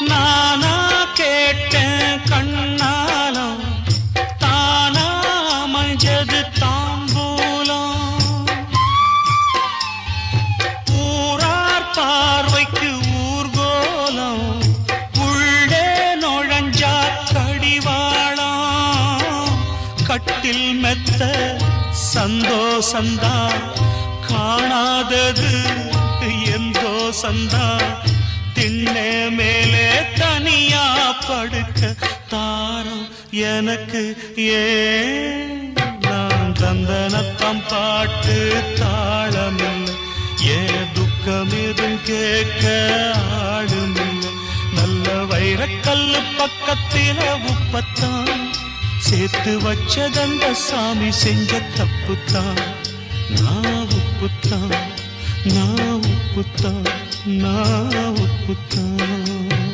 நானா கேட்டேன் கண்ணாலம் தானா மஞ்சது தாம்பூலம் ஊரார் பார்வைக்கு ஊர்கோலம் உள்ளே நுழைஞ்சா கடிவாளம் கட்டில் மெத்த சந்தோஷந்தா காணாதது எந்தோ சந்தா திண்ணே மேலே தனியா படுக்க தாரம் எனக்கு ஏன் நான் தந்தனத்தம் பாட்டு தாளமில்லை ஏன் துக்கம் எதுவும் கேட்க ஆளுமில்லை நல்ல வைரக்கல்லு பக்கத்தில உப்பத்தான் சேர்த்து வச்சதந்த சாமி செஞ்ச தப்புத்தான் நான் உப்புத்தான் நான் உப்புத்தான் நான் உப்புத்தான்